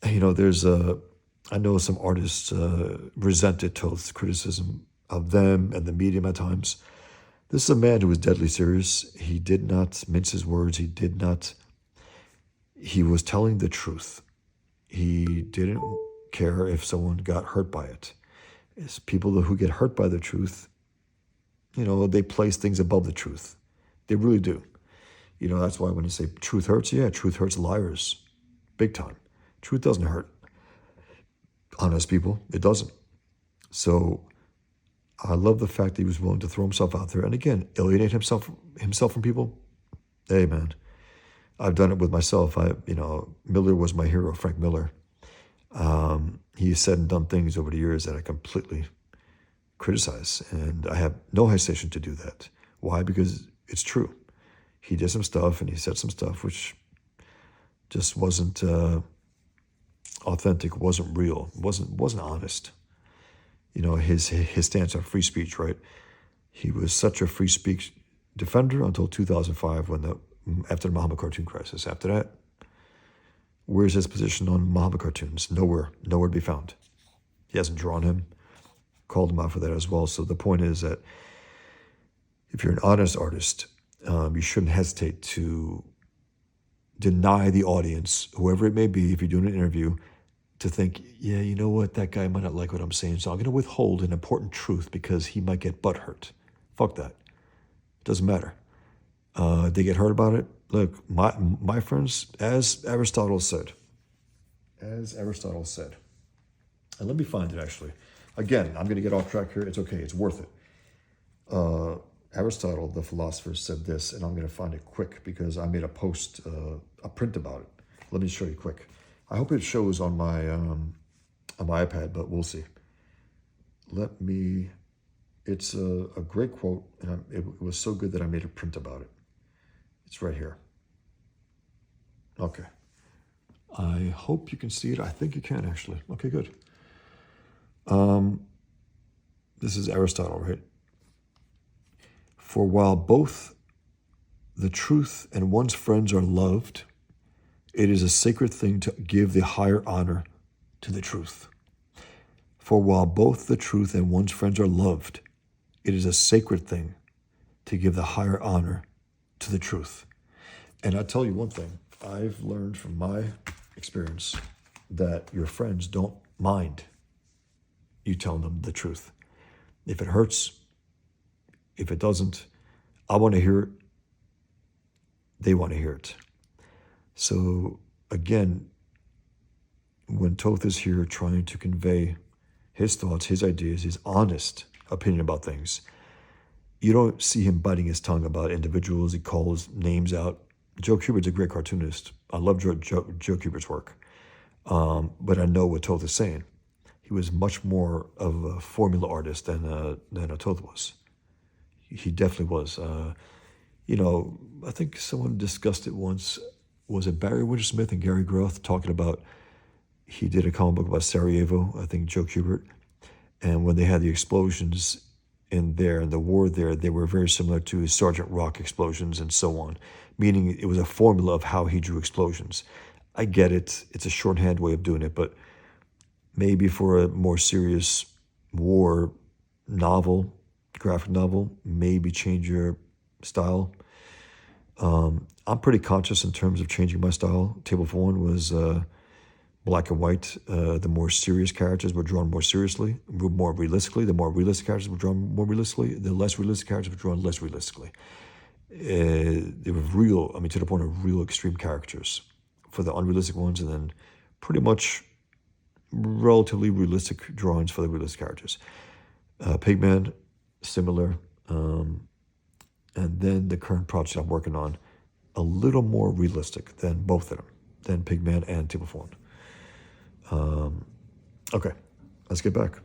I know some artists resented Toth's criticism of them and the medium at times. This is a man who was deadly serious. He did not mince his words. He was telling the truth. He didn't care if someone got hurt by it. It's people who get hurt by the truth, they place things above the truth. They really do. That's why when you say truth hurts, yeah, truth hurts liars. Big time. Truth doesn't hurt honest people. It doesn't. So I love the fact that he was willing to throw himself out there and again alienate himself from people. Hey man, I've done it with myself. Miller was my hero, Frank Miller. He said and done things over the years that I completely criticize, and I have no hesitation to do that. Why? Because it's true. He did some stuff and he said some stuff which just wasn't authentic, wasn't real, wasn't honest. His stance on free speech, right? He was such a free speech defender until 2005 after the Muhammad cartoon crisis. After that, where's his position on Muhammad cartoons? Nowhere to be found. He hasn't drawn him, called him out for that as well. So the point is that if you're an honest artist, you shouldn't hesitate to deny the audience, whoever it may be, if you're doing an interview, to think, yeah, you know what, that guy might not like what I'm saying, so I'm going to withhold an important truth because he might get butthurt. Fuck that. Doesn't matter. They get hurt about it. Look, my friends, as Aristotle said, and let me find it actually. Again, I'm going to get off track here. It's okay. It's worth it. Aristotle, the philosopher, said this, and I'm going to find it quick because I made a post, a print about it. Let me show you quick. I hope it shows on my iPad, but we'll see. It's a great quote, and it was so good that I made a print about it. It's right here. Okay. I hope you can see it. I think you can, actually. Okay, good. This is Aristotle, right? For while both the truth and one's friends are loved, it is a sacred thing to give the higher honor to the truth. For while both the truth and one's friends are loved, it is a sacred thing to give the higher honor to the truth. And I'll tell you one thing. I've learned from my experience that your friends don't mind you telling them the truth. If it hurts, if it doesn't, I want to hear it. They want to hear it. So again, when Toth is here trying to convey his thoughts, his ideas, his honest opinion about things, you don't see him biting his tongue about individuals. He calls names out. Joe Kubert's a great cartoonist. I love Joe Kubert's work. But I know what Toth is saying. He was much more of a formula artist than a Toth was. He definitely was. I think someone discussed it once. Was it Barry Wintersmith and Gary Groth talking about, he did a comic book about Sarajevo, I think Joe Kubert, and when they had the explosions in there and the war there, they were very similar to Sergeant Rock explosions and so on, meaning it was a formula of how he drew explosions. I get it. It's a shorthand way of doing it, but maybe for a more serious war novel, graphic novel, maybe change your style. I'm pretty conscious in terms of changing my style. Table for One was black and white. The more serious characters were drawn more seriously, more realistically. The more realistic characters were drawn more realistically. The less realistic characters were drawn less realistically. They were real, to the point of real extreme characters for the unrealistic ones, and then pretty much relatively realistic drawings for the realistic characters. Pigman, similar. And then the current project I'm working on, a little more realistic than both of them, than Pigman and Table for One. Okay, let's get back.